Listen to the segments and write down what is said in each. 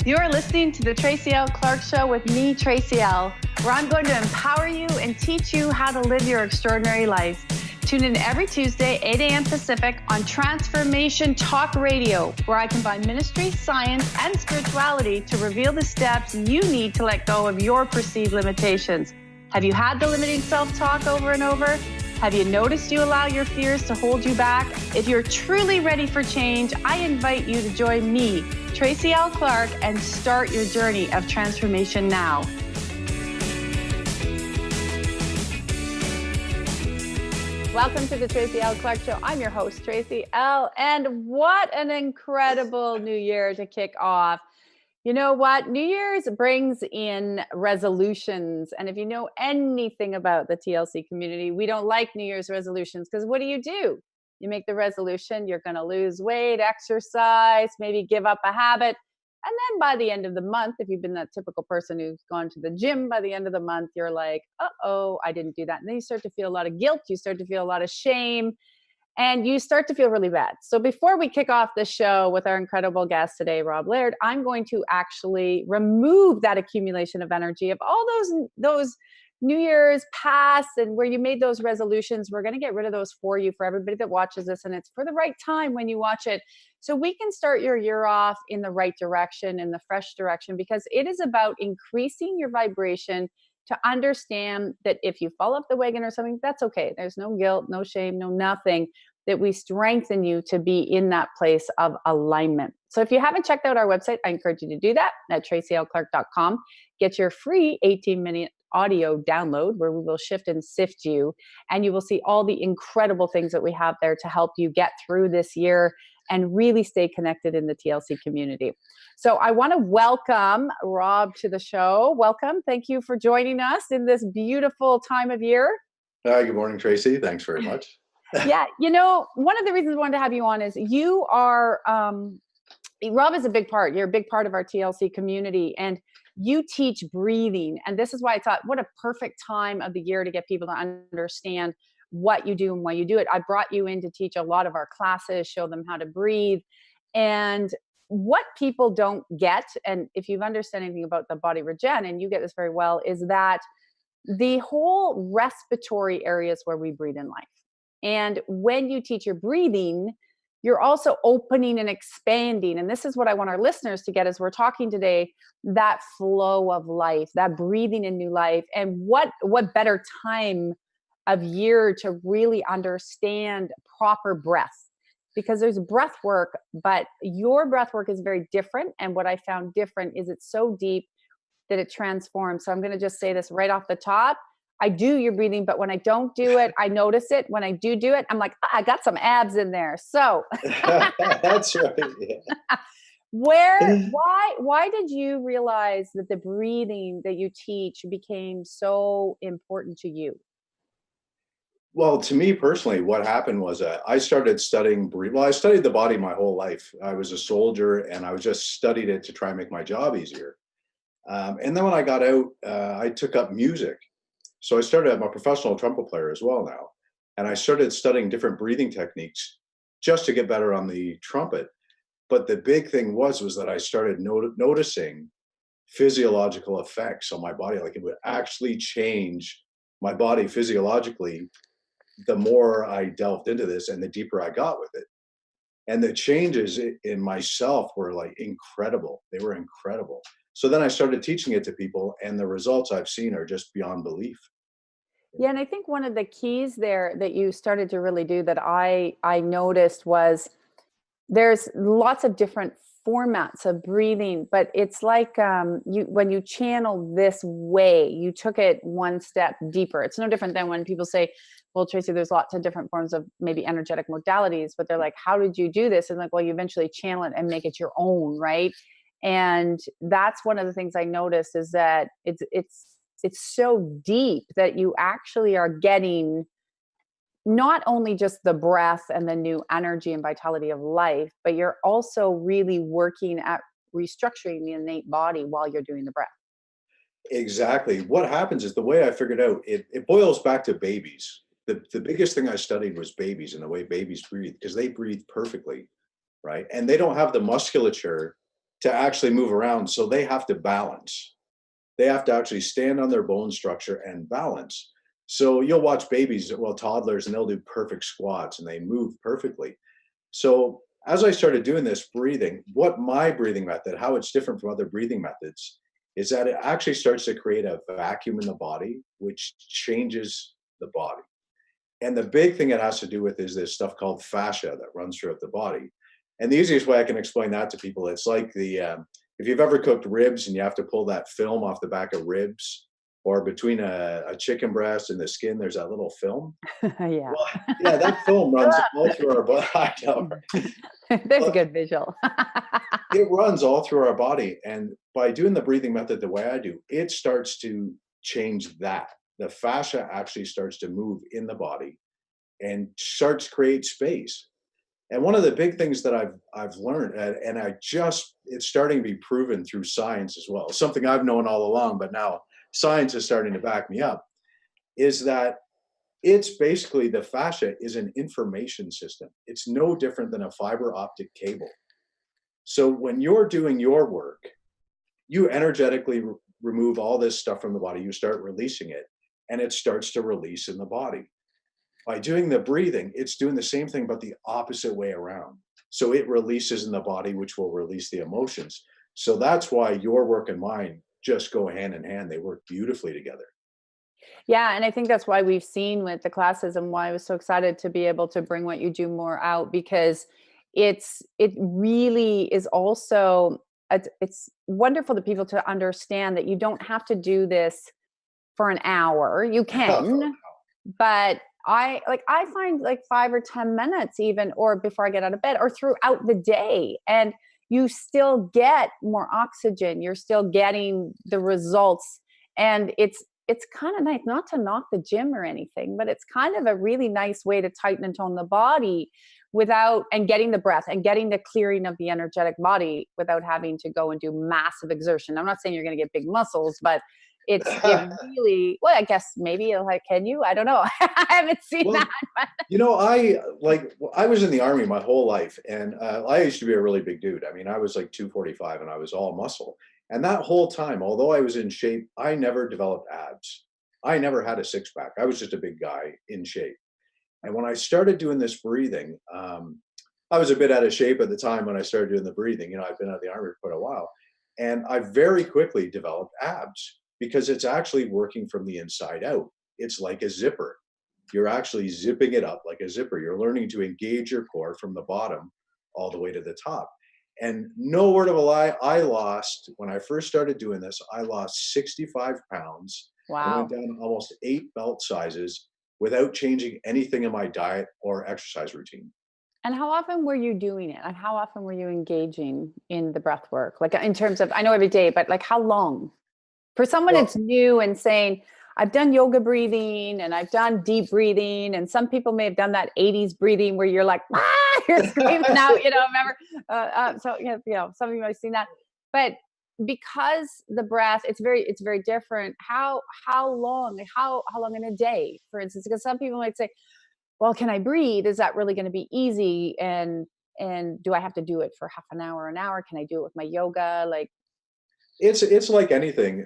You're listening to the Tracy L. Clark Show with me, Tracy L., where I'm going to empower you and teach you how to live your extraordinary life. Tune in every Tuesday, 8 a.m. Pacific on Transformation Talk Radio, where I combine ministry, science, and spirituality to reveal the steps you need to let go of your perceived limitations. Have you had the limiting self-talk over and over? Have you noticed you allow your fears to hold you back? If you're truly ready for change, I invite you to join me, Tracy L. Clark, and start your journey of transformation now. Welcome to the Tracy L. Clark Show. I'm your host, Tracy L. And what an incredible new year to kick off. You know what? New Year's brings in resolutions. And if you know anything about the TLC community, we don't like New Year's resolutions because what do? You make the resolution, you're going to lose weight, exercise, maybe give up a habit. And then by the end of the month, if you've been that typical person who's gone to the gym, by the end of the month, you're like, uh-oh, I didn't do that. And then you start to feel a lot of guilt. You start to feel a lot of shame. And you start to feel really bad. So before we kick off the show with our incredible guest today, Rob Laird, I'm going to actually remove that accumulation of energy of all those New Year's past and where you made those resolutions. We're going to get rid of those for you, for everybody that watches this. And it's for the right time when you watch it. So we can start your year off in the right direction, in the fresh direction, because it is about increasing your vibration to understand that if you fall off the wagon or something, that's okay. There's no guilt, no shame, no nothing, that we strengthen you to be in that place of alignment. So if you haven't checked out our website, I encourage you to do that at tracylclark.com. Get your free 18-minute audio download where we will shift and sift you, and you will see all the incredible things that we have there to help you get through this year and really stay connected in the TLC community. So I want to welcome Rob to the show. Welcome. Thank you for joining us in this beautiful time of year. Hi, good morning, Tracy. Thanks very much. Yeah. You know, one of the reasons I wanted to have you on is you are, Rob is a big part. You're a big part of our TLC community, and you teach breathing. And this is why I thought, what a perfect time of the year to get people to understand what you do and why you do it. I brought you in to teach a lot of our classes, show them how to breathe. And what people don't get, and if you've understood anything about the body regen, and you get this very well, is that the whole respiratory areas where we breathe in life. And when you teach your breathing, you're also opening and expanding. And this is what I want our listeners to get as we're talking today, that flow of life, that breathing in new life. And what better time of year to really understand proper breath, because there's breath work, but your breath work is very different. And what I found different is it's so deep that it transforms. So I'm going to just say this right off the top. I do your breathing, but when I don't do it, I notice it. When I do it, I'm like, I got some abs in there. So That's right. Yeah. Why did you realize that the breathing that you teach became so important to you? Well, to me personally, what happened was I started studying breathing. Well, I studied the body my whole life. I was a soldier, and I just studied it to try and make my job easier. And then when I got out, I took up music. So I started, I'm a professional trumpet player as well now. And I started studying different breathing techniques just to get better on the trumpet. But the big thing was that I started noticing physiological effects on my body. Like it would actually change my body physiologically the more I delved into this and the deeper I got with it. And the changes in myself were like incredible. They were incredible. So then I started teaching it to people, and the results I've seen are just beyond belief. Yeah, and I think one of the keys there that you started to really do that I noticed was there's lots of different formats of breathing, but it's like when you channel this way, you took it one step deeper. It's no different than when people say, well, Tracy, there's lots of different forms of maybe energetic modalities, but they're like, how did you do this? And like, well, you eventually channel it and make it your own, right? And that's one of the things I noticed is that it's so deep that you actually are getting not only just the breath and the new energy and vitality of life, but you're also really working at restructuring the innate body while you're doing the breath. Exactly. What happens is the way I figured out, it boils back to babies. The biggest thing I studied was babies and the way babies breathe, because they breathe perfectly, right? And they don't have the musculature to actually move around. So they have to balance. They have to actually stand on their bone structure and balance. So you'll watch babies, well, toddlers, and they'll do perfect squats and they move perfectly. So as I started doing this breathing, what my breathing method, how it's different from other breathing methods, is that it actually starts to create a vacuum in the body, which changes the body. And the big thing it has to do with is this stuff called fascia that runs throughout the body. And the easiest way I can explain that to people, it's like if you've ever cooked ribs and you have to pull that film off the back of ribs, or between a chicken breast and the skin, there's that little film. Yeah. Well, yeah, that film runs all through our body. I know, right? There's a Well, good visual. it runs all through our body. And by doing the breathing method the way I do, it starts to change that. The fascia actually starts to move in the body and starts to create space. And one of the big things that I've learned, and it's starting to be proven through science as well, something I've known all along, but now science is starting to back me up, is that it's basically the fascia is an information system. It's no different than a fiber optic cable. So when you're doing your work, you energetically remove all this stuff from the body, you start releasing it, and it starts to release in the body. By doing the breathing, it's doing the same thing, but the opposite way around. So it releases in the body, which will release the emotions. So that's why your work and mine just go hand in hand. They work beautifully together. Yeah, and I think that's why we've seen with the classes and why I was so excited to be able to bring what you do more out, because it really is also it's wonderful to people to understand that you don't have to do this for an hour. You can, but I find like 5 or 10 minutes even, or before I get out of bed or throughout the day, and you still get more oxygen, you're still getting the results. And it's kind of nice, not to knock the gym or anything, but it's kind of a really nice way to tighten and tone the body without, and getting the breath and getting the clearing of the energetic body without having to go and do massive exertion. I'm not saying you're going to get big muscles, but it really, well, I guess maybe like, can you? I don't know. I haven't seen Well, that. But I was in the army my whole life, and I used to be a really big dude. I mean, I was like 245, and I was all muscle. And that whole time, although I was in shape, I never developed abs. I never had a six pack. I was just a big guy in shape. And when I started doing this breathing, I was a bit out of shape at the time when I started doing the breathing. You know, I've been out of the army for quite a while, and I very quickly developed abs because it's actually working from the inside out. It's like a zipper. You're actually zipping it up like a zipper. You're learning to engage your core from the bottom all the way to the top. And no word of a lie, when I first started doing this, I lost 65 pounds. I went wow. down almost 8 belt sizes without changing anything in my diet or exercise routine. And how often were you doing it? And how often were you engaging in the breath work? Like in terms of, I know every day, but like how long? For someone Well, that's new and saying, I've done yoga breathing and I've done deep breathing, and some people may have done that 80s breathing where you're like, you're screaming out, remember? So, some of you might have seen that. But because the breath, it's very different. How long, how long in a day, for instance? Because some people might say, well, can I breathe? Is that really going to be easy? And do I have to do it for half an hour? Can I do it with my yoga? Like, it's like anything.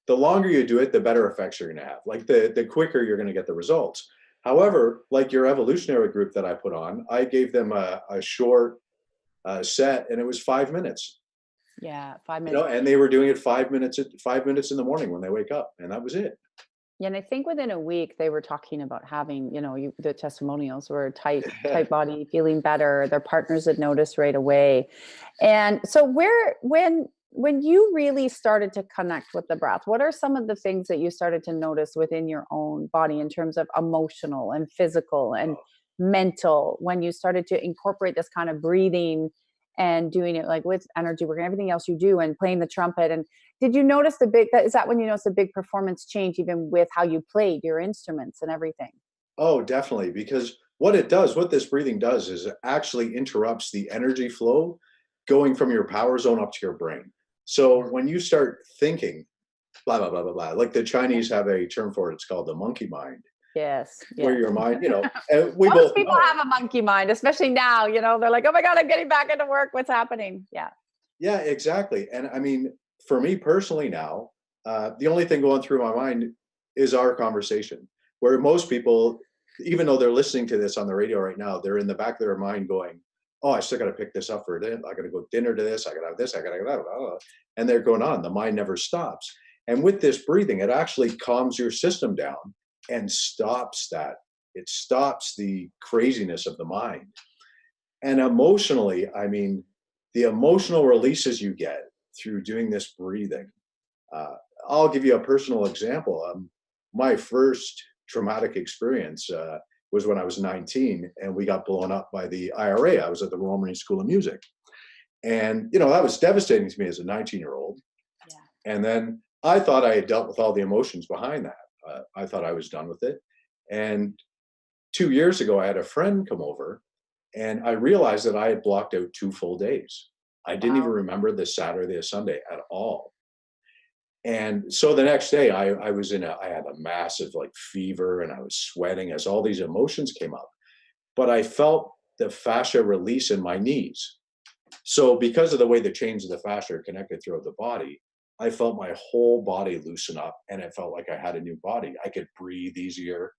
The longer you do it, the better effects you're going to have. Like the quicker you're going to get the results. However, like your evolutionary group that I put on, I gave them a short set, and it was 5 minutes. yeah, 5 minutes. And they were doing it 5 minutes in the morning when they wake up, and that was it. Yeah, and I think within a week they were talking about having, the testimonials were tight body, feeling better. Their partners had noticed right away. And so when you really started to connect with the breath, what are some of the things that you started to notice within your own body in terms of emotional and physical and mental, when you started to incorporate this kind of breathing and doing it like with energy work and everything else you do and playing the trumpet? And did you notice is that when you noticed a big performance change, even with how you played your instruments and everything? Oh, definitely. Because what this breathing does is it actually interrupts the energy flow going from your power zone up to your brain. So when you start thinking, blah, blah, blah, blah, blah, like the Chinese have a term for it, it's called the monkey mind, Yes, where yes. your mind, and we Most both people know. have a monkey mind, especially now, they're like, oh my God, I'm getting back into work. What's happening? Yeah. Yeah, exactly. And I mean, for me personally now, the only thing going through my mind is our conversation, where most people, even though they're listening to this on the radio right now, they're in the back of their mind going, "Oh, I still got to pick this up for dinner. I got to go dinner to this. I got to have this. I got to blah, blah, blah." And they're going on. The mind never stops. And with this breathing, it actually calms your system down and stops that. It stops the craziness of the mind. And emotionally, I mean, the emotional releases you get through doing this breathing. Uh, I'll give you a personal example. My first traumatic experience was when I was 19 and we got blown up by the IRA. I was at the Royal Marine School of Music. And, that was devastating to me as a 19-year-old. Yeah. And then I thought I had dealt with all the emotions behind that. I thought I was done with it. And 2 years ago, I had a friend come over and I realized that I had blocked out 2 full days. I didn't even Wow. remember the Saturday or Sunday at all. And so the next day I had a massive like fever and I was sweating as all these emotions came up. But I felt the fascia release in my knees. So because of the way the chains of the fascia are connected throughout the body, I felt my whole body loosen up and it felt like I had a new body. I could breathe easier.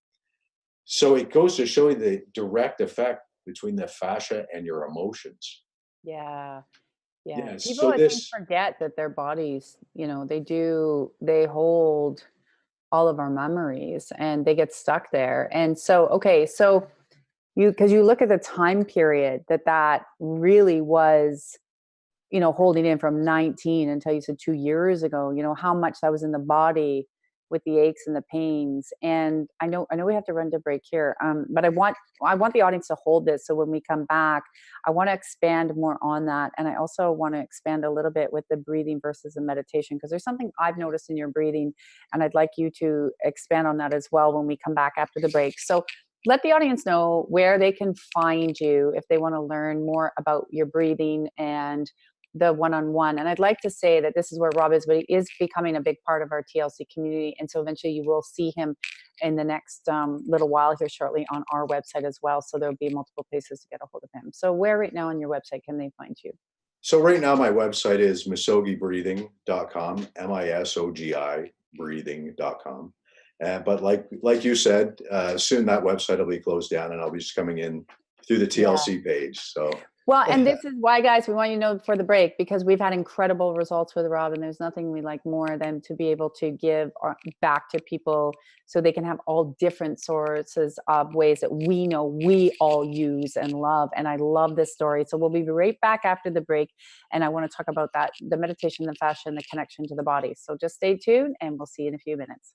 So it goes to show you the direct effect between the fascia and your emotions. Yeah. Yeah. Yeah. People, So I think, this, forget that their bodies, they hold all of our memories and they get stuck there. And so, okay, so because you look at the time period that really was, holding in from 19 until you said 2 years ago, how much that was in the body with the aches and the pains. And I know we have to run to break here. But I want the audience to hold this. So when we come back, I want to expand more on that. And I also want to expand a little bit with the breathing versus the meditation, because there's something I've noticed in your breathing. And I'd like you to expand on that as well when we come back after the break. So let the audience know where they can find you if they want to learn more about your breathing and the one-on-one. And I'd like to say that this is where Rob is, but he is becoming a big part of our TLC community. And so eventually you will see him in the next little while here shortly on our website as well. So there'll be multiple places to get a hold of him. So where right now on your website can they find you? so right now my website is misogibreathing.com, MISOGI breathing.com. But like you said, soon that website will be closed down and I'll be just coming in through the Yeah. TLC page. So Well, and this is why, guys, we want you to know for the break, because we've had incredible results with Rob, and there's nothing we like more than to be able to give back to people so they can have all different sources of ways that we know we all use and love. And I love this story. So we'll be right back after the break. And I want to talk about that, the meditation, the fascia, and the connection to the body. So just stay tuned and we'll see you in a few minutes.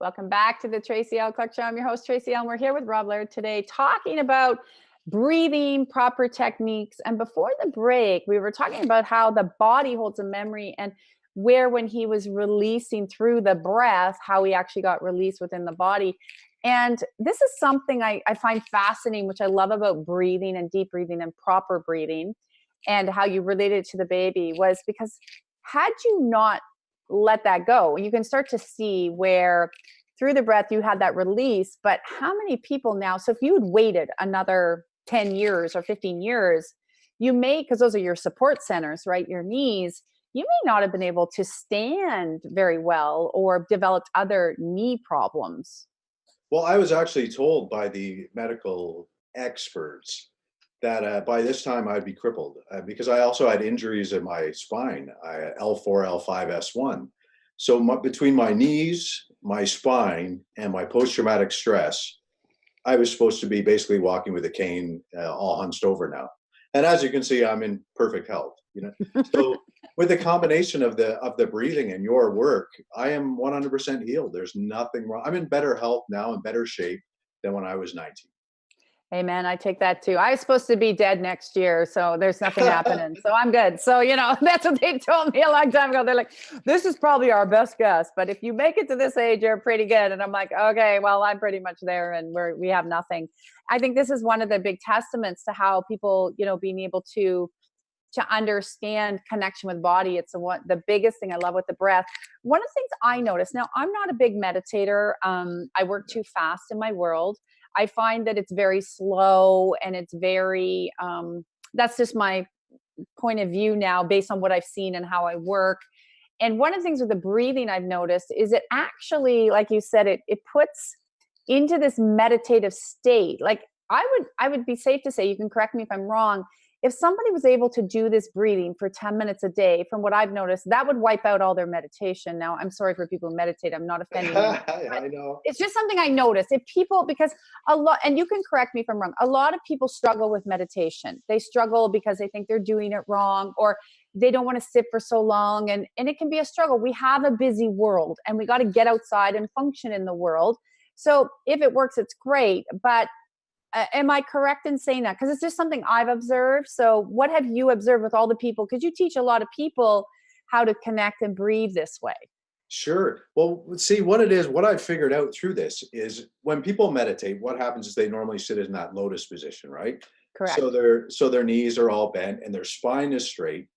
Welcome back to the Tracy L. Clark Show. I'm your host, Tracy L. We're here with Rob Laird today talking about breathing, proper techniques. And before the break, we were talking about how the body holds a memory and where when he was releasing through the breath, how he actually got released within the body. And this is something I find fascinating, which I love about breathing and deep breathing and proper breathing and how you related it to the baby was because had you not let that go, you can start to see where through the breath you had that release. But how many people now, so if you had waited another 10 years or 15 years, you may, because those are your support centers, right? Your knees, you may not have been able to stand very well or developed other knee problems. Well, I was actually told by the medical experts that by this time I'd be crippled because I also had injuries in my spine, L4, L5, S1. So between my knees, my spine, and my post-traumatic stress, I was supposed to be basically walking with a cane, all hunched over now. And as you can see, I'm in perfect health. So with the combination of the breathing and your work, I am 100% healed. There's nothing wrong. I'm in better health now, in better shape than when I was 19. Amen. I take that too. I was supposed to be dead next year, so there's nothing happening. So I'm good. So, that's what they told me a long time ago. They're like, this is probably our best guess, but if you make it to this age, you're pretty good. And I'm like, okay, well, I'm pretty much there and we have nothing. I think this is one of the big testaments to how people, being able to understand connection with body. It's the biggest thing I love with the breath. One of the things I notice now, I'm not a big meditator. I work too fast in my world. I find that it's very slow and it's very, that's just my point of view now based on what I've seen and how I work. And one of the things with the breathing I've noticed is it actually, like you said, it puts into this meditative state. Like I would be safe to say, you can correct me if I'm wrong, if somebody was able to do this breathing for 10 minutes a day, from what I've noticed, that would wipe out all their meditation. Now, I'm sorry for people who meditate. I'm not offending you. I know. It's just something I notice. If people, because a lot, and you can correct me if I'm wrong, a lot of people struggle with meditation. They struggle because they think they're doing it wrong or they don't want to sit for so long. And it can be a struggle. We have a busy world and we got to get outside and function in the world. So if it works, it's great. But am I correct in saying that? Because it's just something I've observed. So what have you observed with all the people? Because you teach a lot of people how to connect and breathe this way. Sure. Well, see what it is, what I've figured out through this is when people meditate, what happens is they normally sit in that lotus position, right? Correct. So their knees are all bent and their spine is straight.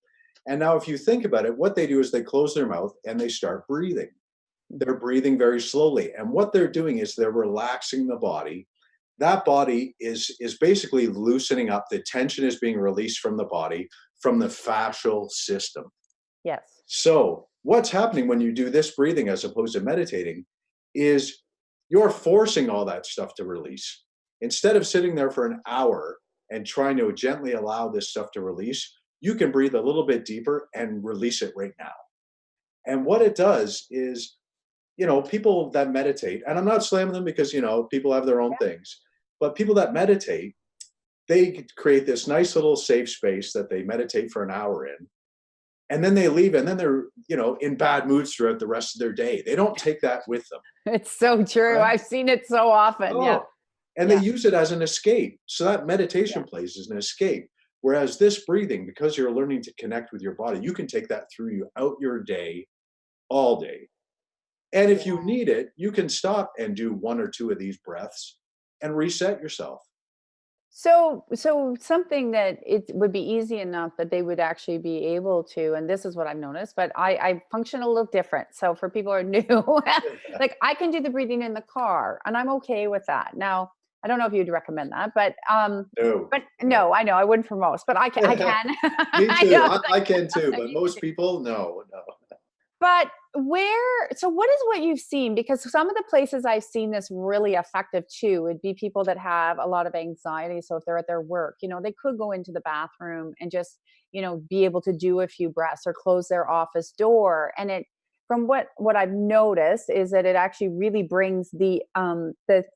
And now if you think about it, what they do is they close their mouth and they start breathing. They're breathing very slowly. And what they're doing is they're relaxing the body. That body is basically loosening up. The tension is being released from the body, from the fascial system. Yes. So what's happening when you do this breathing as opposed to meditating is you're forcing all that stuff to release. Instead of sitting there for an hour and trying to gently allow this stuff to release, you can breathe a little bit deeper and release it right now. And what it does is, people that meditate, and I'm not slamming them because, people have their own things, but people that meditate, they create this nice little safe space that they meditate for an hour in. And then they leave and then they're, in bad moods throughout the rest of their day. They don't take that with them. It's so true. Right? I've seen it so often. Oh, Yeah. and they use it as an escape. So that meditation place is an escape. Whereas this breathing, because you're learning to connect with your body, you can take that through you out your day, all day. And if you need it, you can stop and do one or two of these breaths and reset yourself. So something that it would be easy enough that they would actually be able to, and this is what I've noticed, but I function a little different. So for people who are new, like I can do the breathing in the car and I'm okay with that. Now, I don't know if you'd recommend that, but No. no, I know I wouldn't for most, but I can. Me too. I can too, but most people, no. But what is what you've seen? Because some of the places I've seen this really effective too would be people that have a lot of anxiety. So if they're at their work, they could go into the bathroom and just, be able to do a few breaths or close their office door. And from what I've noticed is that it actually really brings the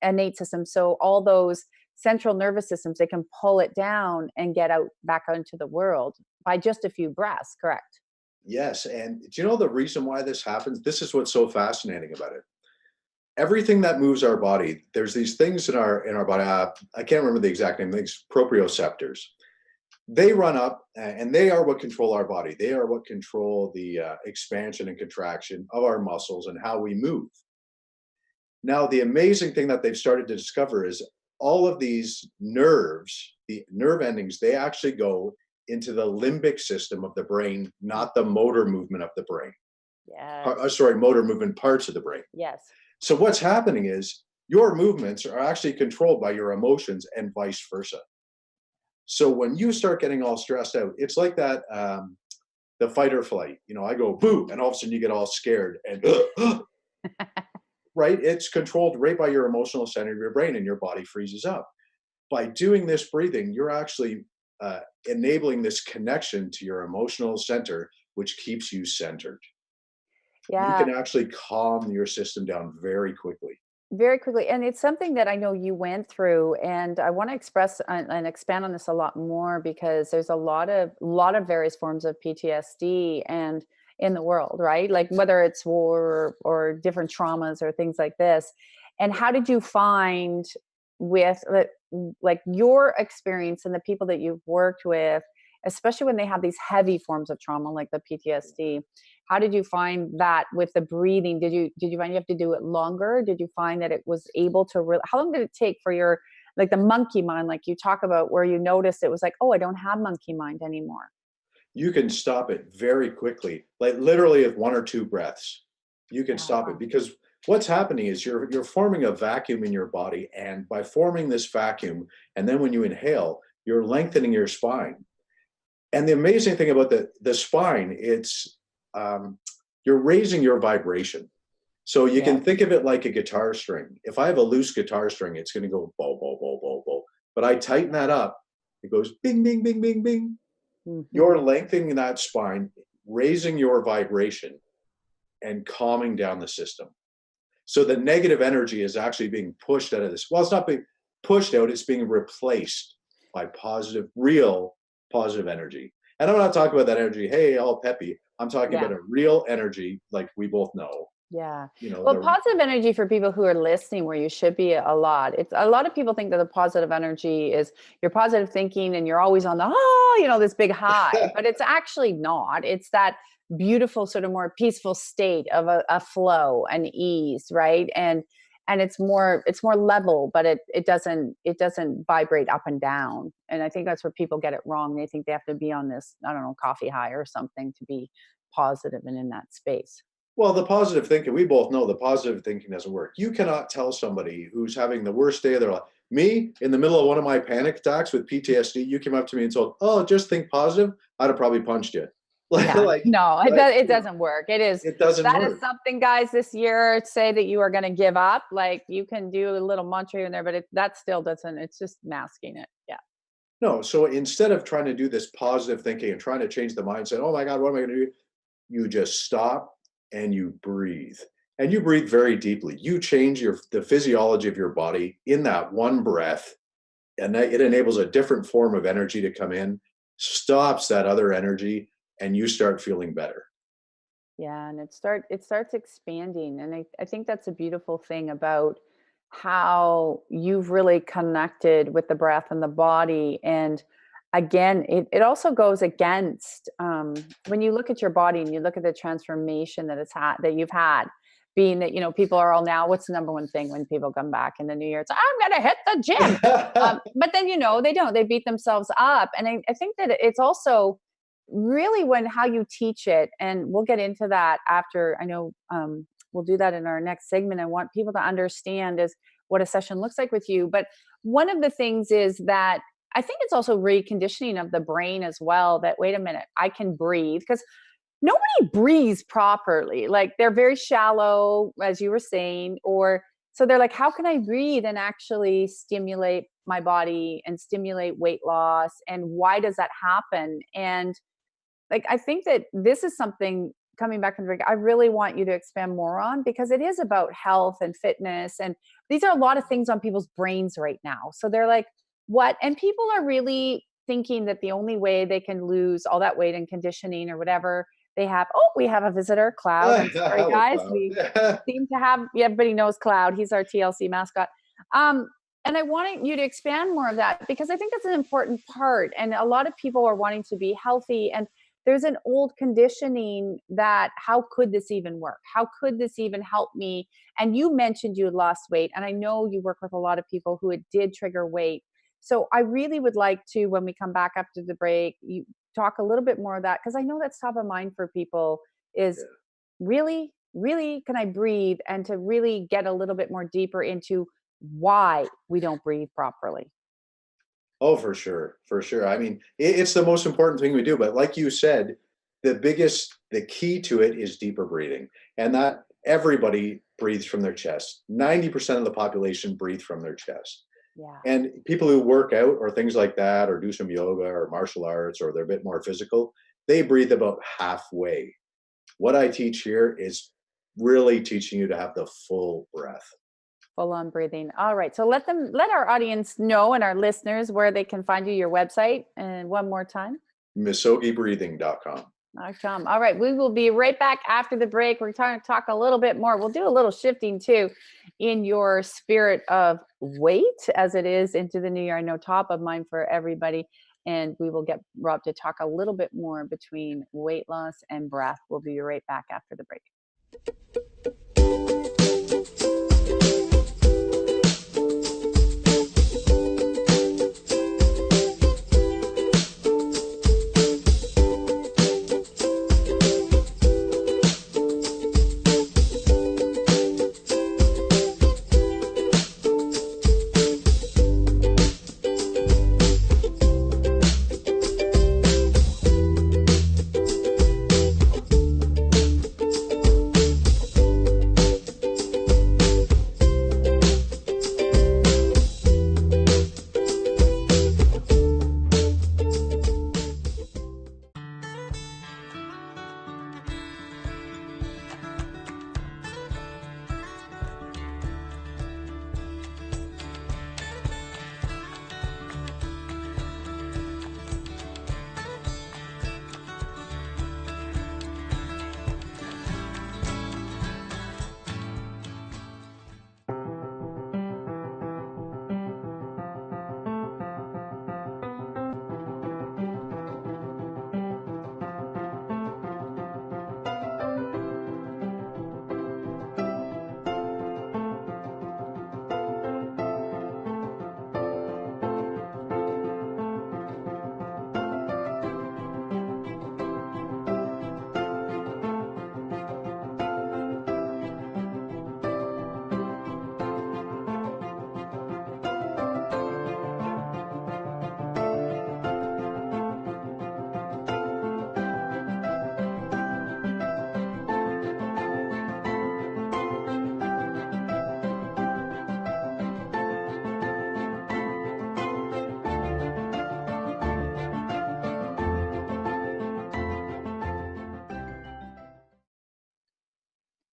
innate system. So all those central nervous systems, they can pull it down and get back out into the world by just a few breaths. Correct. Yes. And do you know the reason why this happens? This is what's so fascinating about it. everything that moves our body, there's these things in our body. I can't remember the exact name. I think it's proprioceptors. They run up and they are what control our body. They are what control the expansion and contraction of our muscles and how we move. Now, the amazing thing that they've started to discover is all of these nerves, the nerve endings, they actually go into the limbic system of the brain, not the motor movement of the brain. Yes. Sorry, motor movement parts of the brain. Yes. So what's happening is your movements are actually controlled by your emotions and vice versa. So when you start getting all stressed out, it's like that the fight or flight. I go boo, and all of a sudden you get all scared and right? It's controlled right by your emotional center of your brain, and your body freezes up. By doing this breathing, you're actually enabling this connection to your emotional center, which keeps you centered. You Yeah. can actually calm your system down very quickly. Very quickly, and it's something that I know you went through, and I want to express and expand on this a lot more because there's a lot of various forms of PTSD and in the world, right? Like whether it's war or different traumas or things like this. And how did you find with like your experience and the people that you've worked with, especially when they have these heavy forms of trauma like the PTSD? How did you find that with the breathing? Did you find you have to do it longer? Did you find that it was able to how long did it take for your, like, the monkey mind, like you talk about, where you noticed it was like, oh, I don't have monkey mind anymore? You can stop it very quickly, like literally with one or two breaths. You can stop it Wow. because what's happening is you're forming a vacuum in your body, and by forming this vacuum, and then when you inhale, you're lengthening your spine. And the amazing thing about the spine, it's you're raising your vibration. So you Yeah. can think of it like a guitar string. If I have a loose guitar string, it's going to go bow, bow, bow, bow, bow. But I tighten that up, it goes bing, bing, bing, bing, bing. Hmm. You're lengthening that spine, raising your vibration, and calming down the system. So the negative energy is actually being pushed out of this. Well, it's not being pushed out, it's being replaced by positive, real positive energy. And I'm not talking about that energy, hey, all peppy. I'm talking Yeah. about a real energy like we both know. Yeah. You know, Well, the positive energy for people who are listening, where you should be a lot. It's a lot of people think that the positive energy is your positive thinking and you're always on the, this big high, but it's actually not. It's that beautiful sort of more peaceful state of a flow and ease, right? And it's more level, but it doesn't vibrate up and down. And I think that's where people get it wrong. They think they have to be on this, I don't know, coffee high or something to be positive and in that space. well, the positive thinking, we both know the positive thinking doesn't work. You cannot tell somebody who's having the worst day of their life. Me, in the middle of one of my panic attacks with PTSD, you came up to me and told, "Oh, just think positive." I'd have probably punched you. like, Yeah, like, no, it you know, doesn't work. it doesn't That is work. something, guys, this year, say that you are gonna give up, like, you can do a little mantra here and there, but that still doesn't, it's just masking it. Yeah. No, so instead of trying to do this positive thinking and trying to change the mindset, oh my God, what am I going to do? You just stop and you breathe. And you breathe very deeply. You change the physiology of your body in that one breath, and that it enables a different form of energy to come in, stops that other energy, and you start feeling better. Yeah, and it starts expanding, and I think that's a beautiful thing about how you've really connected with the breath and the body. And again, it also goes against, when you look at your body and you look at the transformation that you've had, being that, people are all now, what's the number one thing when people come back in the new year? It's, I'm gonna hit the gym. But then, they don't, they beat themselves up. And I think that it's also really when how you teach it, and we'll get into that after. I know, we'll do that in our next segment. I want people to understand is what a session looks like with you. But one of the things is that I think it's also reconditioning of the brain as well, that wait a minute, I can breathe, because nobody breathes properly. Like, they're very shallow, as you were saying, or so they're like, how can I breathe and actually stimulate my body and stimulate weight loss? And why does that happen? And like, I think that this is something, coming back from the break, I really want you to expand more on, because it is about health and fitness. And these are a lot of things on people's brains right now. So they're like, what? And people are really thinking that the only way they can lose all that weight and conditioning or whatever, They have, oh, we have a visitor, Cloud. I'm sorry, Hello, guys. Cloud. We seem to have, yeah, everybody knows Cloud. He's our TLC mascot. Um, and I wanted you to expand more of that because I think that's an important part. And a lot of people are wanting to be healthy. And there's an old conditioning that how could this even work? How could this even help me? And you mentioned you had lost weight. And I know you work with a lot of people who it did trigger weight. So I really would like to, when we come back after the break, you talk a little bit more of that because I know that's top of mind for people is Yeah. really, really can I breathe and to really get a little bit more deeper into why we don't breathe properly. Oh, for sure, for sure. I mean, it's the most important thing we do. But like you said, the key to it is deeper breathing, and that everybody breathes from their chest. 90% of the population breathe from their chest. Yeah. And people who work out or things like that, or do some yoga or martial arts, or they're a bit more physical, they breathe about halfway. What I teach here is really teaching you to have the full breath. Full on breathing. All right. So let our audience know and our listeners where they can find you, your website. And one more time. Misogibreathing.com. Tom. All right, we will be right back after the break. We're going to talk a little bit more. We'll do a little shifting too in your spirit of weight as it is into the new year. I know top of mind for everybody. And we will get Rob to talk a little bit more between weight loss and breath. We'll be right back after the break.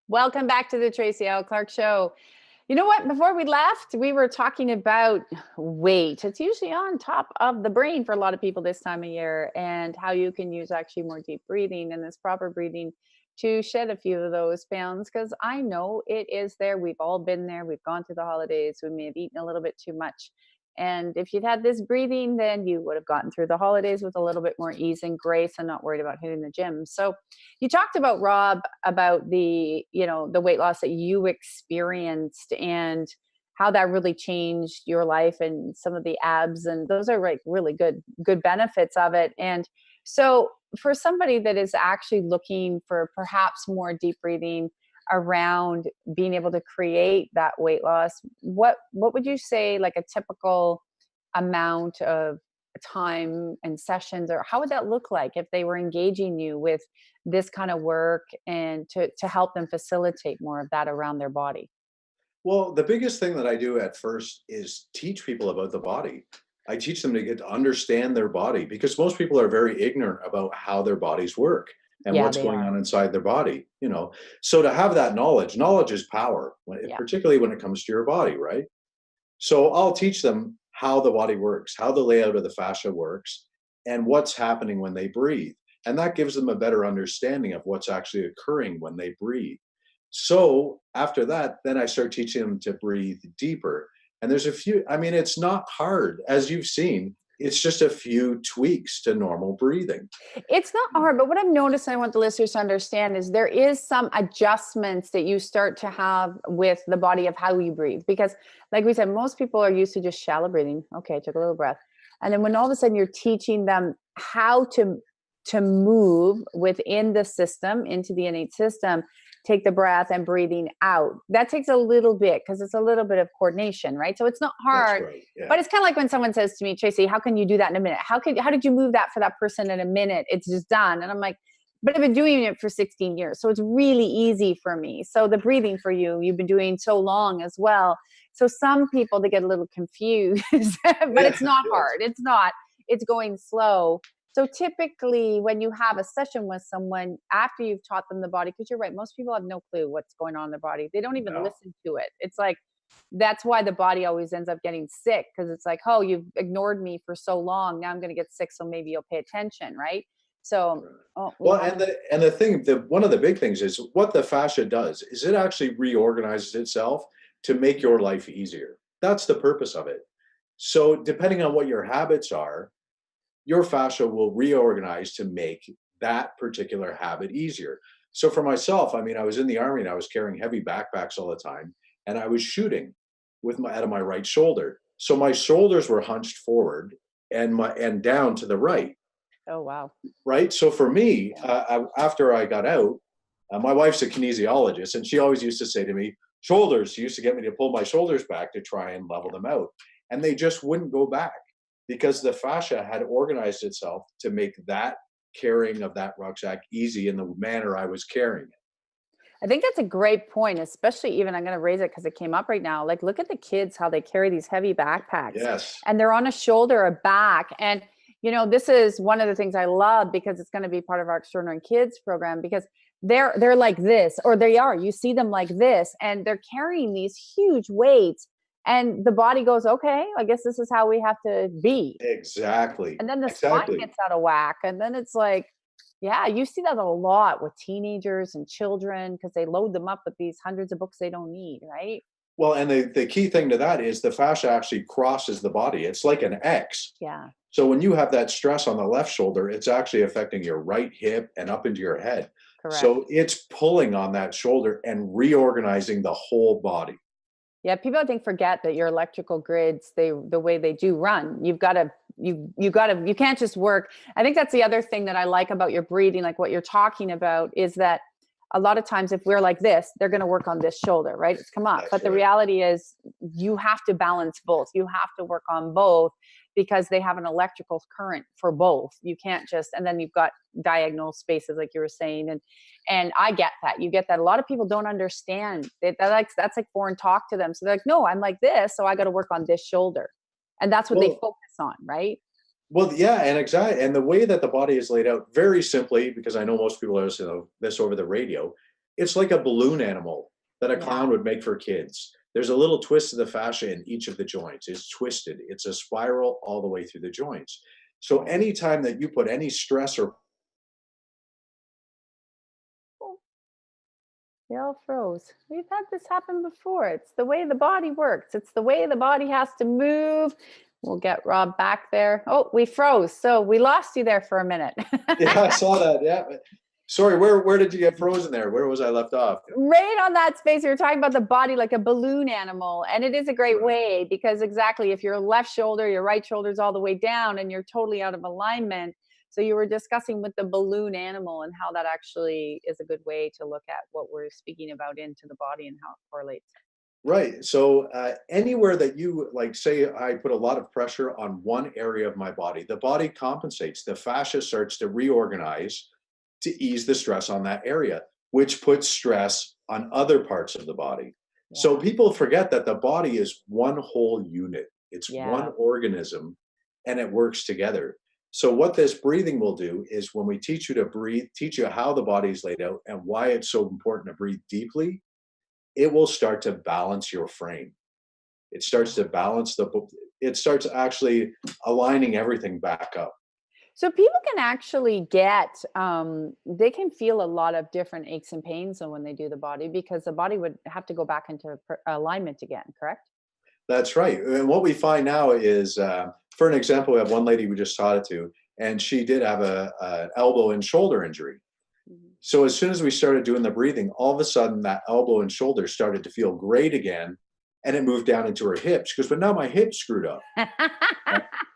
Welcome back to the Tracy L. Clark Show. You know what? Before we left, we were talking about weight. It's usually on top of the brain for a lot of people this time of year, and how you can use actually more deep breathing and this proper breathing to shed a few of those pounds. Because I know it is there. We've all been there. We've gone through the holidays. We may have eaten a little bit too much. And if you'd had this breathing, then you would have gotten through the holidays with a little bit more ease and grace and not worried about hitting the gym. So you talked about, Rob, about the weight loss that you experienced and how that really changed your life and some of the abs, and those are like really good benefits of it. And so for somebody that is actually looking for perhaps more deep breathing around being able to create that weight loss, what would you say, like a typical amount of time and sessions, or how would that look like if they were engaging you with this kind of work and to help them facilitate more of that around their body? Well, the biggest thing that I do at first is teach people about the body. I teach them to get to understand their body because most people are very ignorant about how their bodies work and Yeah, what's they going are. on inside their body. So to have that knowledge is power, Yeah. particularly when it comes to your body, right? So I'll teach them how the body works, how the layout of the fascia works, and what's happening when they breathe. And that gives them a better understanding of what's actually occurring when they breathe. So after that, then I start teaching them to breathe deeper. And there's a few, I mean, it's not hard, as you've seen. It's just a few tweaks to normal breathing. It's not hard, but what I've noticed, and I want the listeners to understand, is there is some adjustments that you start to have with the body of how you breathe. Because, like we said, most people are used to just shallow breathing. Okay, took a little breath, and then when all of a sudden you're teaching them how to move within the system into the innate system, take the breath and breathing out. That takes a little bit because it's a little bit of coordination, right? So it's not That's hard. right. Yeah. But it's kind of like when someone says to me, Tracy, how can you do that in a minute? How did you move that for that person in a minute? It's just done. And I'm like, but I've been doing it for 16 years. So it's really easy for me. So the breathing for you, you've been doing so long as well. So some people, they get a little confused, but it's not Yes. hard. It's not, it's going slow. So typically when you have a session with someone after you've taught them the body, because you're right, most people have no clue what's going on in their body. They don't even No. listen to it. It's like, that's why the body always ends up getting sick, because it's like, oh, you've ignored me for so long. Now I'm going to get sick. So maybe you'll pay attention. Right. So, oh, we Well, have, and the thing, one of the big things is what the fascia does is it actually reorganizes itself to make your life easier. That's the purpose of it. So depending on what your habits are, your fascia will reorganize to make that particular habit easier. So for myself, I mean, I was in the army and I was carrying heavy backpacks all the time, and I was shooting with my out of my right shoulder. So my shoulders were hunched forward and down to the right. oh, wow. Right. So for me, Yeah. after I got out, my wife's a kinesiologist, and she always used to say to me, "Shoulders." She used to get me to pull my shoulders back to try and level them out, and they just wouldn't go back because the fascia had organized itself to make that carrying of that rucksack easy in the manner I was carrying it. I think that's a great point, especially even I'm going to raise it because it came up right now. Like, look at the kids, how they carry these heavy backpacks Yes. and they're on a shoulder or back. And, this is one of the things I love because it's going to be part of our Extraordinary Kids program, because they're like this, or they are, you see them like this, and they're carrying these huge weights. And the body goes, okay, I guess this is how we have to be. Exactly. And then the spine Exactly. gets out of whack. And then it's like, yeah, you see that a lot with teenagers and children because they load them up with these hundreds of books they don't need, right? Well, and the key thing to that is the fascia actually crosses the body. It's like an X. Yeah, So when you have that stress on the left shoulder, it's actually affecting your right hip and up into your head. correct. So it's pulling on that shoulder and reorganizing the whole body. Yeah, people I think forget that your electrical grids, the way they do run, you can't just work. I think that's the other thing that I like about your breathing, like what you're talking about, is that a lot of times if we're like this, they're going to work on this shoulder, right? It's come up. That's But the right. reality is you have to balance both. You have to work on both because they have an electrical current for both. You can't just, and then you've got diagonal spaces like you were saying. And I get that. You get that. A lot of people don't understand that. That's like foreign talk to them. So they're like, no, I'm like this, so I got to work on this shoulder. And that's what they Well, focus on, right? well, yeah, and exactly. And the way that the body is laid out, very simply, because I know most people are listening to this over the radio, it's like a balloon animal that a Yeah. clown would make for kids. There's a little twist of the fascia in each of the joints. It's twisted. It's a spiral all the way through the joints. So anytime that you put any stress or They all froze. We've had this happen before. It's the way the body works. It's the way the body has to move. We'll get Rob back there. Oh, we froze. So we lost you there for a minute. yeah, I saw that. Yeah. Sorry, where did you get frozen there? Where was I left off? Right on that space, we were talking about the body like a balloon animal. And it is a great Right. way because exactly if your left shoulder, your right shoulder's all the way down and you're totally out of alignment. So you were discussing with the balloon animal and how that actually is a good way to look at what we're speaking about into the body and how it correlates. Right. So anywhere that you like, say, I put a lot of pressure on one area of my body, the body compensates. The fascia starts to reorganize to ease the stress on that area, which puts stress on other parts of the body. So Yeah. people forget that the body is one whole unit. It's Yeah. one organism, and it works together. So what this breathing will do is when we teach you to breathe, teach you how the body is laid out and why it's so important to breathe deeply, it will start to balance your frame. It starts to balance it starts actually aligning everything back up. So people can actually get, they can feel a lot of different aches and pains when they do the body because the body would have to go back into alignment again, correct? That's right. And what we find now is, for an example, we have one lady we just taught it to, and she did have an elbow and shoulder injury. Mhm. So as soon as we started doing the breathing, all of a sudden that elbow and shoulder started to feel great again, and it moved down into her hips. Because but now my hips screwed up.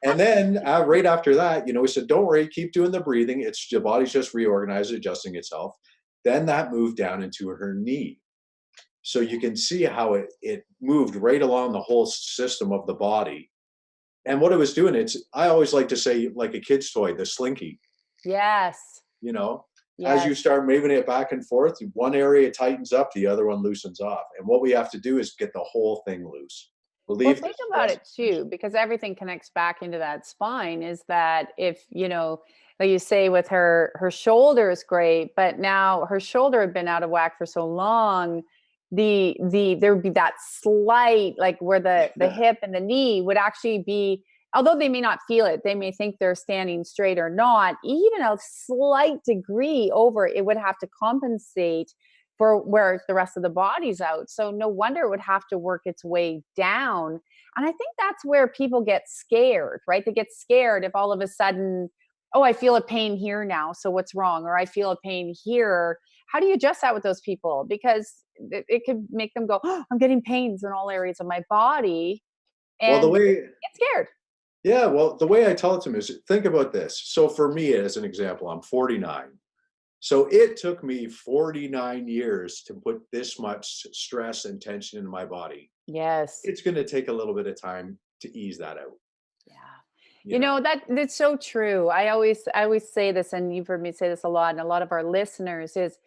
And then right after that, we said, don't worry, keep doing the breathing. It's your body's just reorganizing, adjusting itself. Then that moved down into her knee. So you can see how it moved right along the whole system of the body. And what it was doing, I always like to say, like a kid's toy, the slinky, Yes. you know, as you Yes. start moving it back and forth, one area tightens up, the other one loosens off. And what we have to do is get the whole thing loose, Well, relieve the think about stress it and too, tension. because everything connects back into that spine. Is that if, like you say with her shoulder is great, but now her shoulder had been out of whack for so long, there would be that slight, like where the hip and the knee would actually be, although they may not feel it, they may think they're standing straight or not, even a slight degree over, it would have to compensate for where the rest of the body's out. So no wonder it would have to work its way down. And I think that's where people get scared, right? They get scared if all of a sudden, oh, I feel a pain here now. So what's wrong? Or I feel a pain here. How do you adjust that with those people? Because it could make them go, oh, I'm getting pains in all areas of my body. Well, And get scared. yeah, well, the way I tell it to them is think about this. So for me, as an example, I'm 49. So it took me 49 years to put this much stress and tension in my body. Yes. It's going to take a little bit of time to ease that out, Yeah. you know. That's so true. I always say this, and you've heard me say this a lot, and a lot of our listeners is,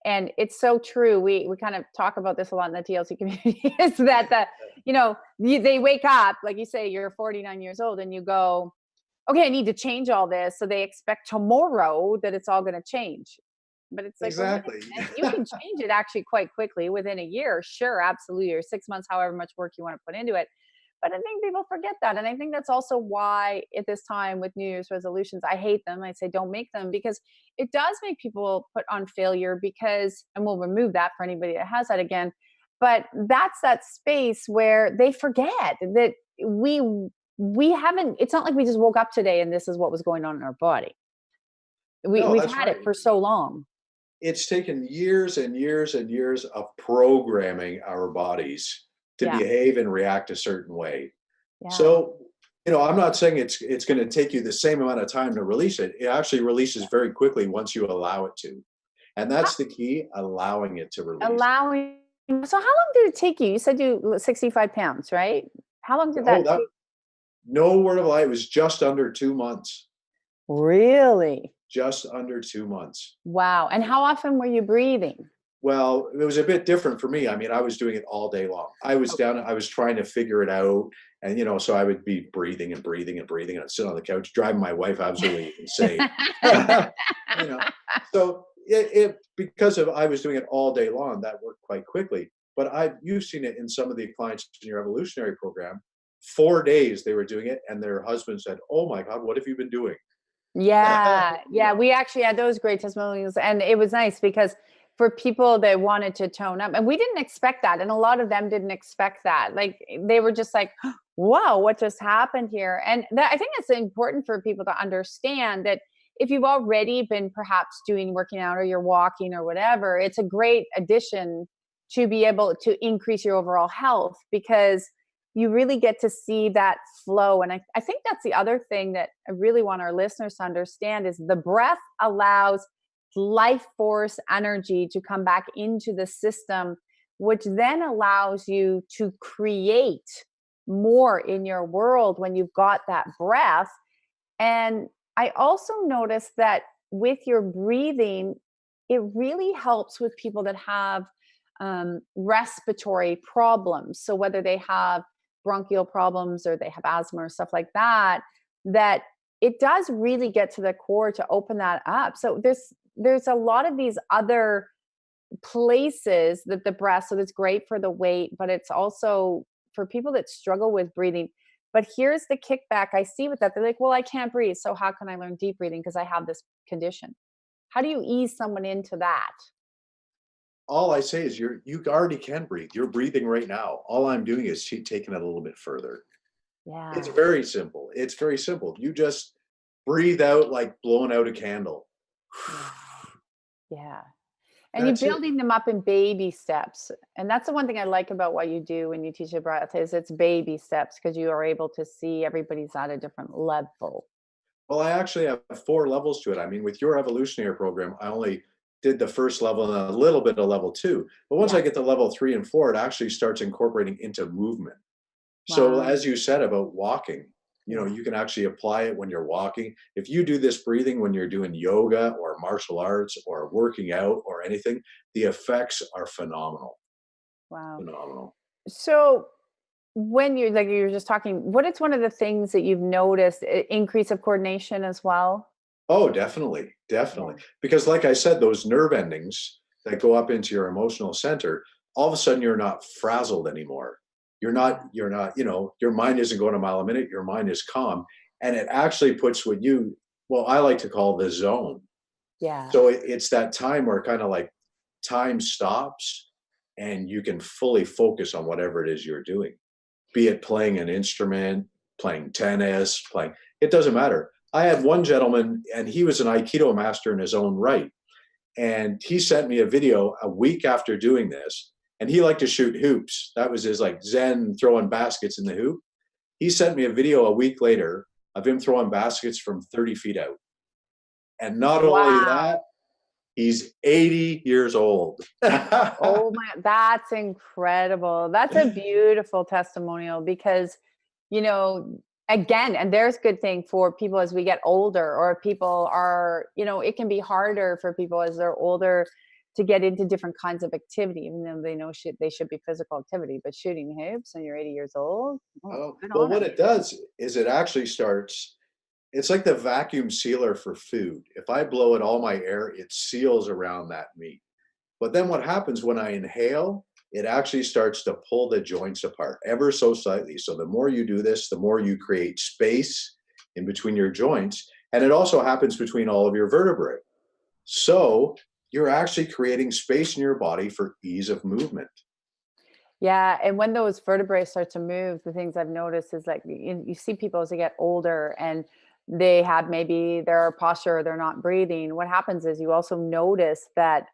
and it's so true. We kind of talk about this a lot in the TLC community, is that they wake up, like you say, you're 49 years old and you go, okay, I need to change all this. So they expect tomorrow that it's all going to change. But it's like, well, wait Exactly. a minute. You can change it actually quite quickly within a year. Sure, absolutely. Or 6 months, however much work you want to put into it. But I think people forget that. And I think that's also why at this time with New Year's resolutions, I hate them. I say don't make them because it does make people put on failure because, and we'll remove that for anybody that has that again. But that's that space where they forget that we haven't, it's not like we just woke up today and this is what was going on in our body. No, We've that's had it right. for so long. It's taken years and years and years of programming our bodies to Yeah. behave and react a certain way. Yeah. So, I'm not saying it's going to take you the same amount of time to release it. It actually releases very quickly once you allow it to. And How, that's the key, allowing it to release. allowing, so how long did it take you? You said you 65 pounds, right? How long did Oh, that that take? no word of a lie, it was just under 2 months. Really? Just under 2 months. Wow. And how often were you breathing? Well, it was a bit different for me. I mean, I was doing it all day long. I was trying to figure it out. And, so I would be breathing and breathing and breathing. And I'd sit on the couch, driving my wife absolutely insane. you know, so because of I was doing it all day long, that worked quite quickly. But you've seen it in some of the clients in your evolutionary program. 4 days they were doing it, and their husband said, "Oh my God, what have you been doing?" Yeah, you yeah, know, we actually had those great testimonials, and it was nice because for people that wanted to tone up, and we didn't expect that, and a lot of them didn't expect that. Like they were just like, "Wow, what just happened here?" And that, I think it's important for people to understand that if you've already been perhaps doing working out or you're walking or whatever, it's a great addition to be able to increase your overall health because you really get to see that flow. And I think that's the other thing that I really want our listeners to understand is the breath allows life force energy to come back into the system, which then allows you to create more in your world when you've got that breath. And I also noticed that with your breathing, it really helps with people that have respiratory problems. So whether they have bronchial problems or they have asthma or stuff like that, that it does really get to the core to open that up. So there's a lot of these other places that the breath, so that's great for the weight, but it's also for people that struggle with breathing. But here's the kickback I see with that. They're like, well, I can't breathe. So how can I learn deep breathing? Because I have this condition. How do you ease someone into that? All I say is you already can breathe. You're breathing right now. All I'm doing is taking it a little bit further. It's Yeah. very simple. It's very simple. You just breathe out like blowing out a candle. Yeah. Yeah. And you're That's it. building them up in baby steps. And that's the one thing I like about what you do when you teach a breath is it's baby steps because you are able to see everybody's at a different level. Well, I actually have 4 levels to it. I mean, with your evolutionary program, I only did the first level and a little bit of level 2. But once Yeah. I get to level 3 and 4, it actually starts incorporating into movement. So Wow. as you said about walking, Yeah. you can actually apply it when you're walking. If you do this breathing when you're doing yoga or martial arts or working out or anything, the effects are phenomenal. Wow. Phenomenal. So when you like you were just talking, what is one of the things that you've noticed increase of coordination as well? Oh, definitely, definitely. Yeah. Because like I said, those nerve endings that go up into your emotional center, all of a sudden you're not frazzled anymore. Yeah. You're not, your mind isn't going a mile a minute, your mind is calm. And it actually puts what well, I like to call the zone. Yeah. So it's that time where kind of like time stops and you can fully focus on whatever it is you're doing, be it playing an instrument, playing tennis, it doesn't matter. I had one gentleman and he was an Aikido master in his own right. And he sent me a video a week after doing this. And he liked to shoot hoops. That was his like Zen throwing baskets in the hoop. He sent me a video a week later of him throwing baskets from 30 feet out. And not only Wow. that, he's 80 years old. Oh my, that's incredible. That's a beautiful testimonial because, you know, again, and there's good thing for people as we get older, or people are, it can be harder for people as they're older to get into different kinds of activity, even though they know they should be physical activity, but shooting hoops and you're 80 years old, oh, Oh, good well, on what 'em. it does is it actually starts, it's like the vacuum sealer for food. If I blow it all my air, it seals around that meat. But then what happens when I inhale, it actually starts to pull the joints apart ever so slightly. So the more you do this, the more you create space in between your joints. And it also happens between all of your vertebrae. So you're actually creating space in your body for ease of movement. Yeah, and when those vertebrae start to move, the things I've noticed is like you see people as they get older and they have maybe their posture, they're not breathing. What happens is you also notice that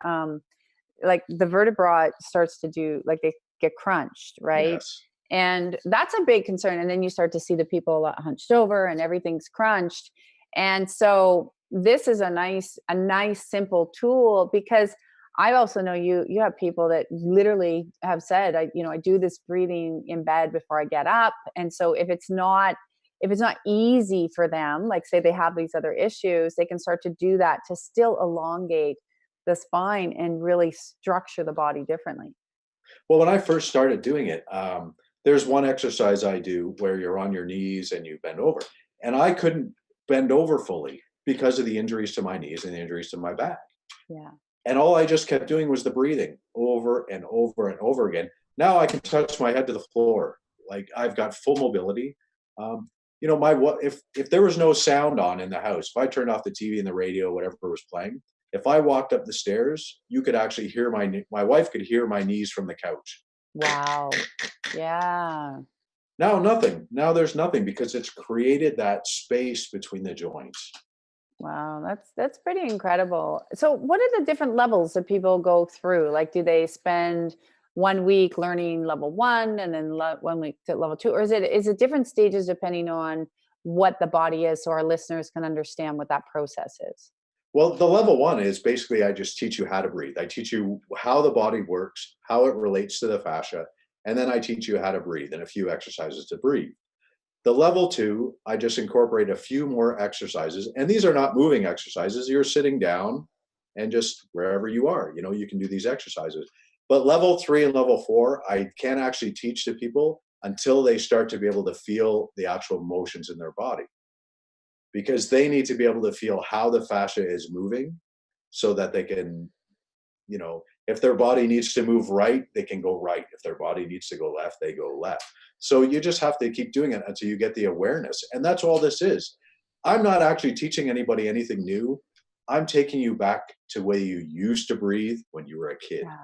like the vertebra starts to do like they get crunched, right? Yes. And that's a big concern. And then you start to see the people hunched over and everything's crunched. And so this is a nice simple tool because I also know you have people that literally have said, I do this breathing in bed before I get up. And so if it's not easy for them, like say they have these other issues, they can start to do that to still elongate the spine and really structure the body differently. Well, when I first started doing it, there's one exercise I do where you're on your knees and you bend over. And I couldn't bend over fully because of the injuries to my knees and the injuries to my back. Yeah. And all I just kept doing was the breathing over and over and over again. Now I can touch my head to the floor. Like I've got full mobility. If there was no sound on in the house, if I turned off the TV and the radio, whatever was playing, if I walked up the stairs, you could actually hear my wife could hear my knees from the couch. Wow. Yeah. Now nothing. Now there's nothing because it's created that space between the joints. Wow, that's pretty incredible. So what are the different levels that people go through? Like do they spend 1 week learning level 1 and then 1 week to level 2, or is it different stages depending on what the body is so our listeners can understand what that process is? Well, the level 1 is basically I just teach you how to breathe. I teach you how the body works, how it relates to the fascia, and then I teach you how to breathe and a few exercises to breathe. The level 2, I just incorporate a few more exercises, and these are not moving exercises. You're sitting down and just wherever you are, you can do these exercises. But level 3 and level 4, I can't actually teach to people until they start to be able to feel the actual motions in their body because they need to be able to feel how the fascia is moving so that they can, If their body needs to move right, they can go right. If their body needs to go left, they go left. So you just have to keep doing it until you get the awareness. And that's all this is. I'm not actually teaching anybody anything new. I'm taking you back to the way you used to breathe when you were a kid. Yeah.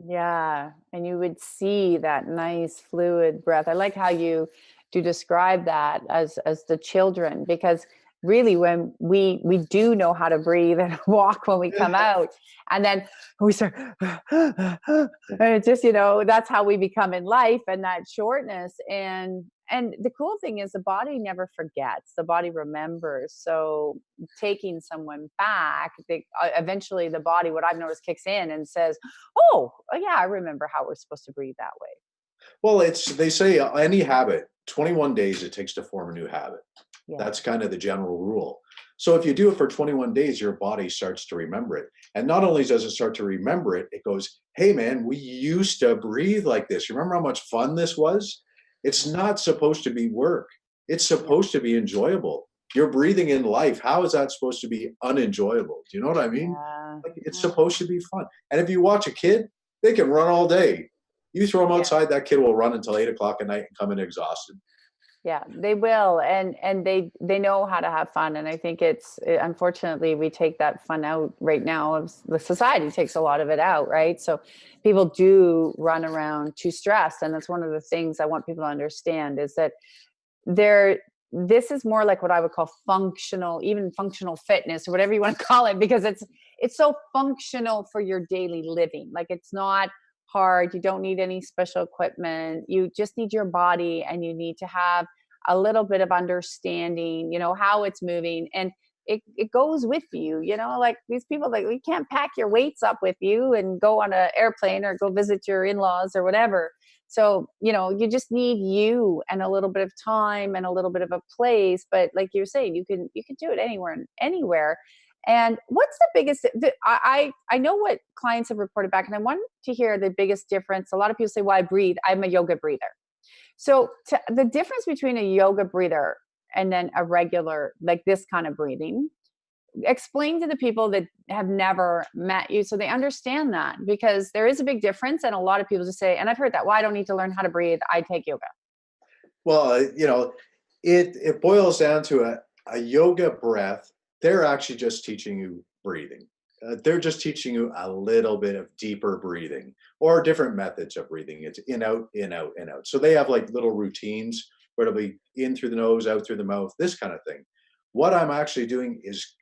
Yeah. And you would see that nice fluid breath. I like how you do describe that as the children, because really when we do know how to breathe and walk when we come out, and then we start and it's just, that's how we become in life, and that shortness. And the cool thing is the body never forgets. The body remembers. So taking someone back, eventually the body, what I've noticed, kicks in and says, oh yeah, I remember how we're supposed to breathe that way. Well, they say any habit, 21 days it takes to form a new habit. Yeah. That's kind of the general rule. So if you do it for 21 days, your body starts to remember it. And not only does it start to remember it, it goes, hey man, we used to breathe like this. Remember how much fun this was? It's not supposed to be work. It's supposed to be enjoyable. You're breathing in life. How is that supposed to be unenjoyable? Do you know what I mean? Yeah. Like, it's supposed to be fun. And if you watch a kid, they can run all day. You throw them Yeah. outside, that kid will run until 8 o'clock at night and come in exhausted. Yeah, they will, and they know how to have fun, and I think unfortunately we take that fun out right now. The society takes a lot of it out, right? So people do run around too stressed, and that's one of the things I want people to understand, is that there this is more like what I would call functional, even functional fitness, or whatever you want to call it, because it's so functional for your daily living. Like, it's not hard. You don't need any special equipment. You just need your body, and you need to have a little bit of understanding, how it's moving. And it goes with you, like these people, like, you can't pack your weights up with you and go on an airplane or go visit your in-laws or whatever. So, you just need you and a little bit of time and a little bit of a place. But like you're saying, you can do it anywhere and anywhere. And what's the biggest? I know what clients have reported back, and I want to hear the biggest difference. A lot of people say, "Well, I breathe. I'm a yoga breather." So the difference between a yoga breather and then a regular, like this kind of breathing, explain to the people that have never met you so they understand that, because there is a big difference. And a lot of people just say, and I've heard that, well, I don't need to learn how to breathe, I take yoga. Well, it boils down to a yoga breath. They're actually just teaching you breathing. They're just teaching you a little bit of deeper breathing or different methods of breathing. It's in, out, in, out, in, out. So they have like little routines where it'll be in through the nose, out through the mouth, this kind of thing. What I'm actually doing is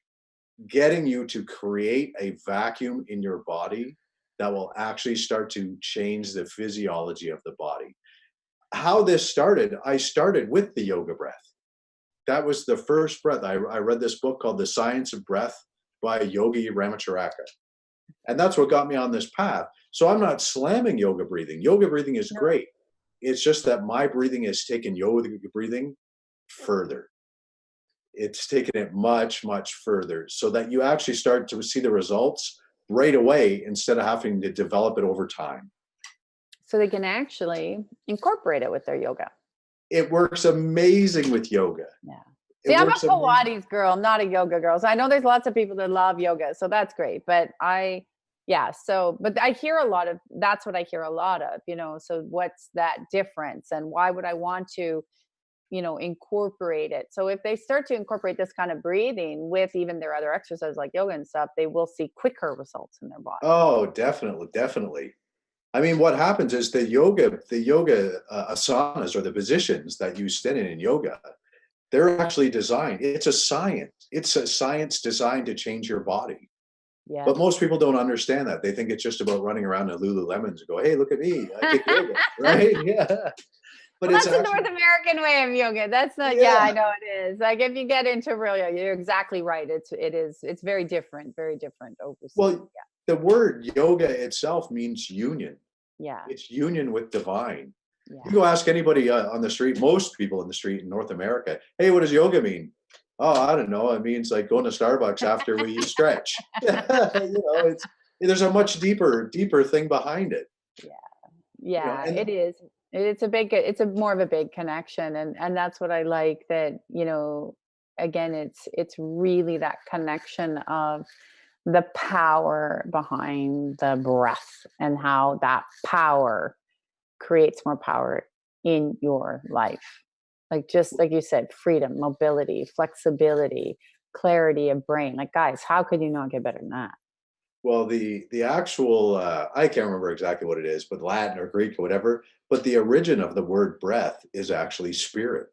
getting you to create a vacuum in your body that will actually start to change the physiology of the body. How this started, I started with the yoga breath. That was the first breath. I read this book called The Science of Breath by Yogi Ramacharaka. And that's what got me on this path. So I'm not slamming yoga breathing. Yoga breathing is No. great. It's just that my breathing has taken yoga breathing further. It's taken it much, much further so that you actually start to see the results right away instead of having to develop it over time. So they can actually incorporate it with their yoga. It works amazing with yoga. Yeah. See, It I'm a works amazing. Pilates girl, not a yoga girl. So I know there's lots of people that love yoga, so that's great. But but I hear a lot of, that's what I hear a lot of, so what's that difference, and why would I want to, incorporate it? So if they start to incorporate this kind of breathing with even their other exercises like yoga and stuff, they will see quicker results in their body. Oh, definitely, definitely. I mean, what happens is the yoga asanas, or the positions that you stand in yoga, they're actually designed. It's a science. It's a science designed to change your body. Yeah. But most people don't understand that. They think it's just about running around in Lululemons and go, "Hey, look at me! I kick yoga!" Right? Yeah. But Well, it's that's the actually, North American way of yoga. That's not, yeah, I yeah. know it is. Like, if you get into real yoga, you're exactly right. It's very different overseas. Well, the word yoga itself means union. Yeah. It's union with divine. Yeah. You go ask anybody on the street, most people in the street in North America, "Hey, what does yoga mean?" "Oh, I don't know. It means like going to Starbucks after we stretch." There's a much deeper thing behind it. Yeah. Yeah, And it is. It's a more of a big connection, and that's what I like, that, again, it's really that connection of the power behind the breath and how that power creates more power in your life. Like, just like you said, freedom, mobility, flexibility, clarity of brain. Like, guys, how could you not get better than that? Well, the actual I can't remember exactly what it is, but Latin or Greek or whatever. But the origin of the word breath is actually spirit,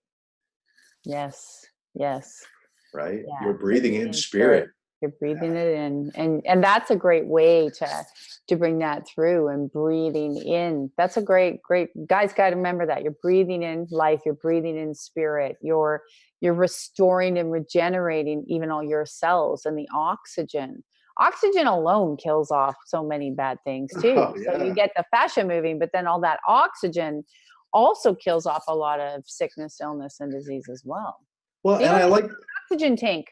Yes. Yes. right? Yeah. You're You're breathing in breathing spirit. spirit. You're Yeah. breathing it in. And that's a great way to bring that through, and breathing in. That's a great guys got to remember that. You're breathing in life, you're breathing in spirit. You're restoring and regenerating even all your cells, and the oxygen. Oxygen alone kills off so many bad things too. Oh So you yeah. get the fascia moving, but then all that oxygen also kills off a lot of sickness, illness, and disease as well. Well, So you and don't I need like an oxygen tank.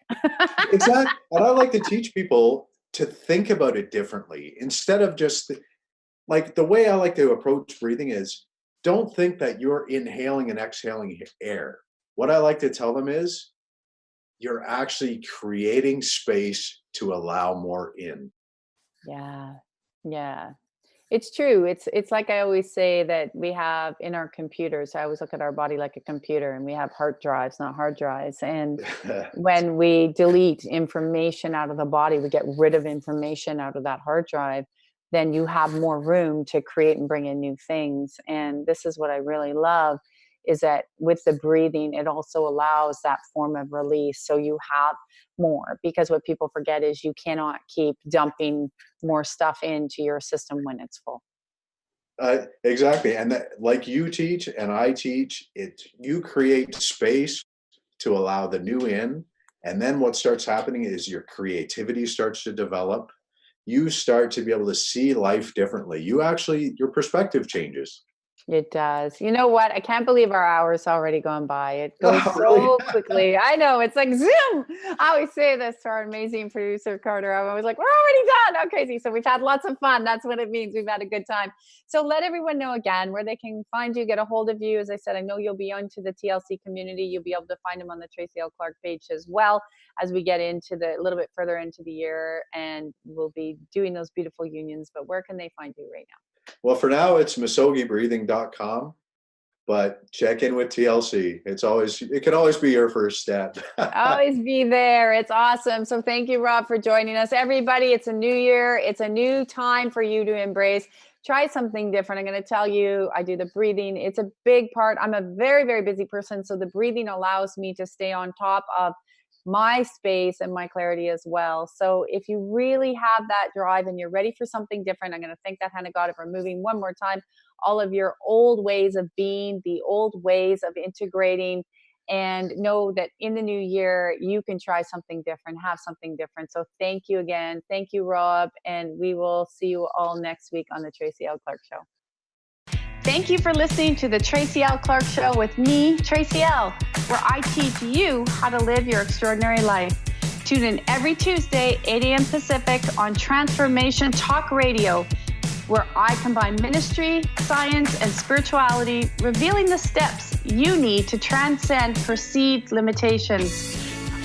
exactly, and I like to teach people to think about it differently instead of just like the way I like to approach breathing is don't think that you're inhaling and exhaling air. What I like to tell them is you're actually creating space to allow more in. Yeah. Yeah. It's true. It's like I always say that we have in our computers. I always look at our body like a computer, and we have hard drives, not hard drives. And when we delete information out of the body, we get rid of information out of that hard drive, then you have more room to create and bring in new things. And this is what I really love, is that with the breathing, it also allows that form of release. So you have more, because what people forget is you cannot keep dumping more stuff into your system when it's full. Exactly, and that, like you teach and I teach, it you create space to allow the new in, and then what starts happening is your creativity starts to develop. You start to be able to see life differently. You actually your perspective changes. It does. You know what? I can't believe our hour's already gone by. It goes Oh, really? so quickly. I know. It's like zoom. I always say this to our amazing producer, Carter. I'm always like, we're already done. Oh, crazy. So we've had lots of fun. That's what it means. We've had a good time. So let everyone know again where they can find you, get a hold of you. As I said, I know you'll be onto the TLC community. You'll be able to find them on the Tracy L. Clark page as well, as we get into the a little bit further into the year, and we'll be doing those beautiful unions. But where can they find you right now? Well, for now, it's misogibreathing.com, but check in with TLC. It can always be your first step. Always be there. It's awesome. So thank you, Rob, for joining us. Everybody, it's a new year. It's a new time for you to embrace. Try something different. I'm going to tell you, I do the breathing. It's a big part. I'm a very, very busy person. So the breathing allows me to stay on top of my space and my clarity as well. So if you really have that drive and you're ready for something different, I'm going to thank that hand of God of removing one more time all of your old ways of being, the old ways of integrating, and know that in the new year, you can try something different, have something different. So thank you again. Thank you, Rob. And we will see you all next week on the Tracy L. Clark Show. Thank you for listening to the Tracy L. Clark Show with me, Tracy L., where I teach you how to live your extraordinary life. Tune in every Tuesday, 8 a.m. Pacific on Transformation Talk Radio, where I combine ministry, science, and spirituality, revealing the steps you need to transcend perceived limitations.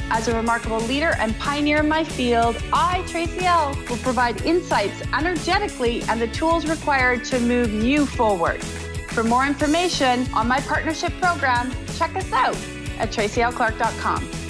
As a remarkable leader and pioneer in my field, I, Tracy L., will provide insights energetically and the tools required to move you forward. For more information on my partnership program, check us out at tracylclark.com.